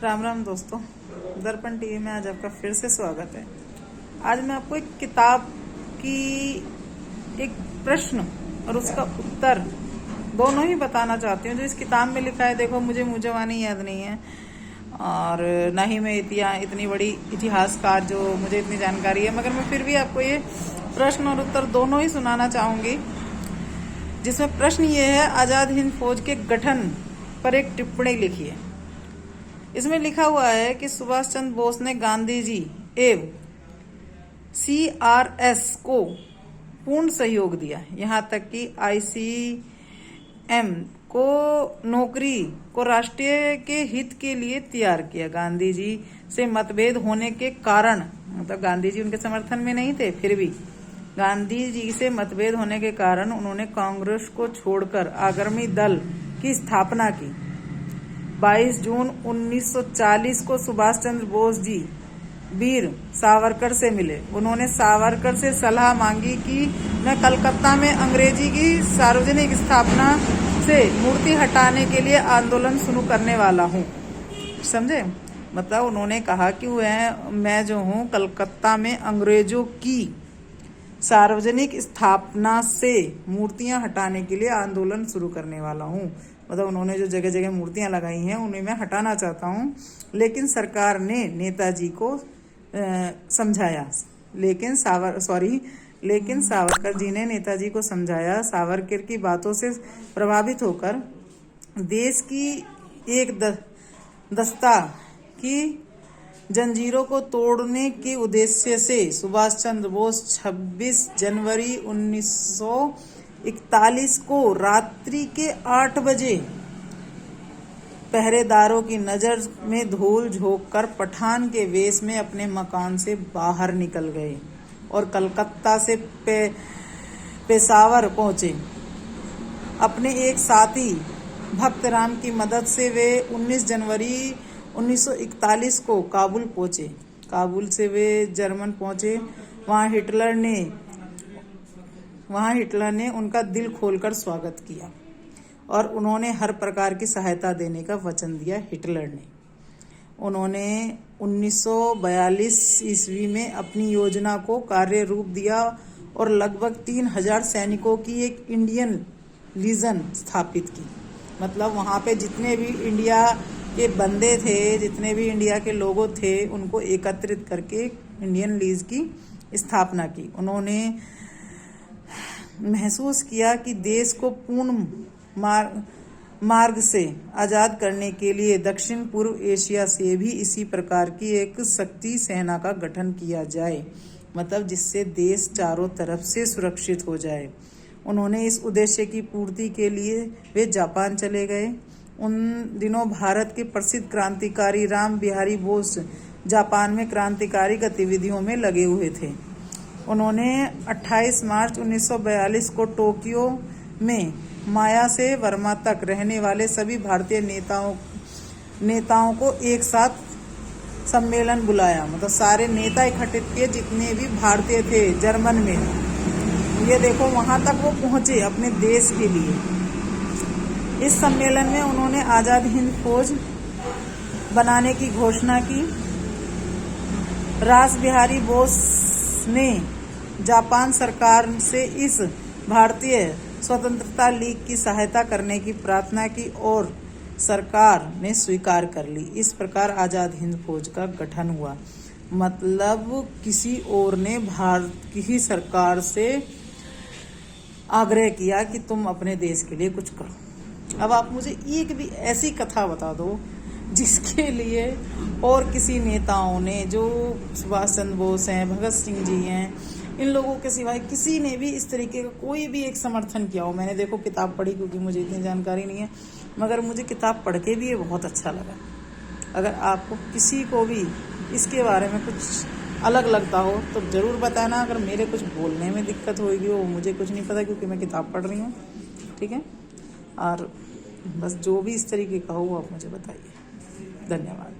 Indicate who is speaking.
Speaker 1: राम राम दोस्तों, दर्पण टीवी में आज आपका फिर से स्वागत है। आज मैं आपको एक किताब की एक प्रश्न और उसका उत्तर दोनों ही बताना चाहती हूँ जो इस किताब में लिखा है। देखो, मुझे मुजवानी याद नहीं है और ना ही मैं इतनी बड़ी इतिहासकार जो मुझे इतनी जानकारी है, मगर मैं फिर भी आपको ये प्रश्न और उत्तर दोनों ही सुनाना चाहूंगी। जिसमें प्रश्न ये है, आजाद हिंद फौज के गठन पर एक टिप्पणी लिखी है। इसमें लिखा हुआ है कि सुभाष चंद्र बोस ने गांधी जी एवं CRS को पूर्ण सहयोग दिया, यहाँ तक कि ICM को नौकरी को राष्ट्रीय के हित के लिए तैयार किया। गांधी जी से मतभेद होने के कारण, मतलब गांधी जी उनके समर्थन में नहीं थे, फिर भी गांधी जी से मतभेद होने के कारण उन्होंने कांग्रेस को छोड़कर आगरमी दल की स्थापना की। 22 जून 1940 को सुभाष चंद्र बोस जी वीर सावरकर से मिले। उन्होंने सावरकर से सलाह मांगी कि मैं कलकत्ता में अंग्रेजी की सार्वजनिक स्थापना से मूर्ति हटाने के लिए आंदोलन शुरू करने वाला हूँ। समझे? मतलब उन्होंने कहा कि मैं जो हूँ कलकत्ता में अंग्रेजों की सार्वजनिक स्थापना से मूर्तियां हटाने के लिए आंदोलन शुरू करने वाला हूँ। मतलब उन्होंने जो जगह जगह मूर्तियां लगाई हैं उन्हें मैं हटाना चाहता हूँ, लेकिन सरकार ने नेताजी को समझाया। लेकिन सावरकर जी ने नेताजी को समझाया। सावरकर की बातों से प्रभावित होकर देश की एक दस्ता की जंजीरों को तोड़ने के उद्देश्य से सुभाष चंद्र बोस 26 जनवरी 1941 को रात्रि के 8 बजे पहरेदारों की नजर में धूल झोंककर पठान के वेश में अपने मकान से बाहर निकल गए और कलकत्ता से पेशावर पहुंचे। अपने एक साथी भक्तराम की मदद से वे 19 जनवरी 1941 को काबुल पहुंचे। काबुल से वे जर्मन पहुंचे। वहां हिटलर ने उनका दिल खोलकर स्वागत किया और उन्होंने हर प्रकार की सहायता देने का वचन दिया। हिटलर ने उन्होंने 1942 ईस्वी में अपनी योजना को कार्य रूप दिया और लगभग 3000 सैनिकों की एक इंडियन लीजन स्थापित की। मतलब वहां पे जितने भी इंडिया के बंदे थे, जितने भी इंडिया के लोगों थे, उनको एकत्रित करके इंडियन लीज की स्थापना की। उन्होंने महसूस किया कि देश को पूर्ण मार्ग से आजाद करने के लिए दक्षिण पूर्व एशिया से भी इसी प्रकार की एक शक्ति सेना का गठन किया जाए, मतलब जिससे देश चारों तरफ से सुरक्षित हो जाए। उन्होंने इस उद्देश्य की पूर्ति के लिए वे जापान चले गए। उन दिनों भारत के प्रसिद्ध क्रांतिकारी राम बिहारी बोस जापान में क्रांतिकारी गतिविधियों में लगे हुए थे। उन्होंने 28 मार्च 1942 को टोक्यो में माया से वर्मा तक रहने वाले सभी भारतीय नेताओं को एक साथ सम्मेलन बुलाया। मतलब सारे नेता इकट्ठित किए जितने भी भारतीय थे जर्मन में। ये देखो, वहां तक वो पहुंचे अपने देश के लिए। इस सम्मेलन में उन्होंने आजाद हिंद फौज बनाने की घोषणा की। रास बिहारी बोस ने जापान सरकार से इस भारतीय स्वतंत्रता लीग की सहायता करने की प्रार्थना की और सरकार ने स्वीकार कर ली। इस प्रकार आजाद हिंद फौज का गठन हुआ। मतलब किसी और ने भारत की सरकार से आग्रह किया कि तुम अपने देश के लिए कुछ करो। अब आप मुझे एक भी ऐसी कथा बता दो जिसके लिए और किसी नेताओं ने, जो सुभाष चंद्र बोस हैं, भगत सिंह जी हैं, इन लोगों के सिवाय किसी ने भी इस तरीके का कोई भी एक समर्थन किया हो। मैंने देखो किताब पढ़ी, क्योंकि मुझे इतनी जानकारी नहीं है, मगर मुझे किताब पढ़ के भी ये बहुत अच्छा लगा। अगर आपको किसी को भी इसके बारे में कुछ अलग लगता हो तो ज़रूर बताना। अगर मेरे कुछ बोलने में दिक्कत होगी, वो मुझे कुछ नहीं पता, क्योंकि मैं किताब पढ़ रही हूँ। ठीक है, और बस जो भी इस तरीके का हो आप मुझे बताइए। धन्यवाद।